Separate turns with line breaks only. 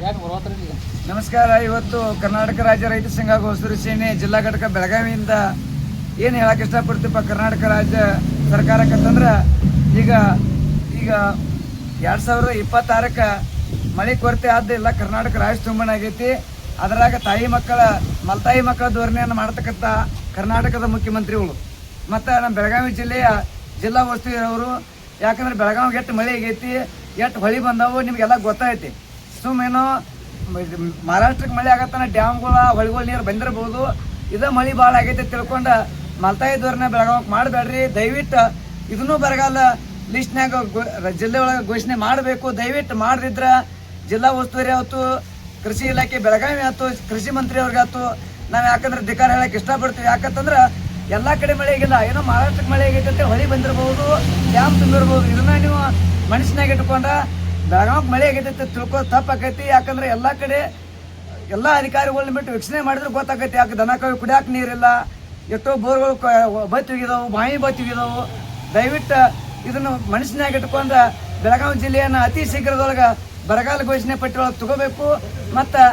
ನಮಸ್ಕಾರ. ಇವತ್ತು ಕರ್ನಾಟಕ ರಾಜ್ಯ ರೈತ ಸಂಘ ಹಾಗೂ ಹಸಿರು ಸೇನೆ ಜಿಲ್ಲಾ ಘಟಕ ಬೆಳಗಾವಿಯಿಂದ ಏನು ಹೇಳಕ್ಕೆ ಇಷ್ಟಪಡ್ತೀಪ್ಪ ಕರ್ನಾಟಕ ರಾಜ್ಯ ಸರ್ಕಾರಕ್ಕಂತಂದ್ರೆ ಈಗ 2026ಕ್ಕೆ ಮಳೆ ಕೊರತೆ ಆದಿಲ್ಲ. ಕರ್ನಾಟಕ ರಾಜ್ಯ ತುಂಬಣ ಆಗೈತಿ. ಅದರಾಗ ಮಲ್ತಾಯಿ ಮಕ್ಕಳ ಧೋರಣೆಯನ್ನು ಮಾಡ್ತಕ್ಕಂಥ ಕರ್ನಾಟಕದ ಮುಖ್ಯಮಂತ್ರಿಗಳು ಮತ್ತು ನಮ್ಮ ಬೆಳಗಾವಿ ಜಿಲ್ಲೆಯ ಜಿಲ್ಲಾ ಉಸ್ತುವಾರಿ ಅವರು. ಯಾಕಂದ್ರೆ ಬೆಳಗಾವಿಗೆ ಎಷ್ಟು ಮಳೆ ಆಗೈತಿ, ಎಷ್ಟು ಹೊಳಿ ಬಂದವು ನಿಮಗೆಲ್ಲ ಗೊತ್ತೈತಿ. ಸುಮ್ಮನೇನೋ ಮಹಾರಾಷ್ಟ್ರಕ್ಕೆ ಮಳೆ ಆಗತ್ತಾನ ಡ್ಯಾಮ್ಗಳ ಹೊಳಿಗಳ ನೀರು ಬಂದಿರಬಹುದು. ಇದೇ ಮಳೆ ಭಾಳ ಆಗೈತೆ ತಿಳ್ಕೊಂಡು ಮಲ್ತಾಯಿ ಧೋರಣೆ ಬೆಳಗಾವಿಗೆ ಮಾಡಬೇಡ್ರಿ. ದಯವಿಟ್ಟು ಇದನ್ನೂ ಬರಗಾಲ ಲಿಸ್ಟ್ನಾಗ ಜಿಲ್ಲೆ ಒಳಗೆ ಘೋಷಣೆ ಮಾಡಬೇಕು. ದಯವಿಟ್ಟು ಮಾಡದಿದ್ರೆ ಜಿಲ್ಲಾ ಉಸ್ತುವಾರಿ ಆಯ್ತು, ಕೃಷಿ ಇಲಾಖೆ ಬೆಳಗಾವಿ ಆಯ್ತು, ಕೃಷಿ ಮಂತ್ರಿ ಅವ್ರಿಗಾಯ್ತು ನಾವು ಯಾಕಂದ್ರೆ ಧಿಕಾರ ಹೇಳಕ್ಕೆ ಇಷ್ಟಪಡ್ತೀವಿ. ಯಾಕಂತಂದ್ರೆ ಎಲ್ಲ ಕಡೆ ಮಳೆ ಆಗಿಲ್ಲ, ಏನೋ ಮಹಾರಾಷ್ಟ್ರಕ್ಕೆ ಮಳೆ ಆಗೈತೆ ಅಂತ ಹೊಳಿ ಬಂದಿರಬಹುದು, ಡ್ಯಾಮ್ ತುಂಬಿರ್ಬೋದು. ಇದನ್ನ ನೀವು ಮನುಷ್ಯನಾಗ ಇಟ್ಕೊಂಡ ಬೆಳಗಾವಿಗೆ ಮಳೆ ಆಗೈತೆ ತಿಳ್ಕೋ ತಪ್ಪಾಕೈತಿ. ಯಾಕಂದ್ರೆ ಎಲ್ಲ ಕಡೆ ಎಲ್ಲ ಅಧಿಕಾರಿಗಳನ್ನ ಬಿಟ್ಟು ವೀಕ್ಷಣೆ ಮಾಡಿದ್ರೆ ಗೊತ್ತಾಗೈತಿ. ಯಾಕೆ ದನ ಕಾಯಿ ಕುಡಿಯಾಕೆ ನೀರಿಲ್ಲ, ಎಷ್ಟೋ ಬೋರ್ಗಳು ಬತ್ತಿ ಹೋಗಿದಾವು, ಬಾವಿ ಬತ್ತಿ ಹೋಗಿದಾವು. ದಯವಿಟ್ಟು ಇದನ್ನು ಮನುಷ್ಯನಾಗ ಇಟ್ಕೊಂಡು ಬೆಳಗಾವಿ ಜಿಲ್ಲೆಯನ್ನು ಅತಿ ಶೀಘ್ರದೊಳಗೆ ಬರಗಾಲ ಘೋಷಣೆ ಪಟ್ಟಿ ಒಳಗೆ ತಗೋಬೇಕು. ಮತ್ತು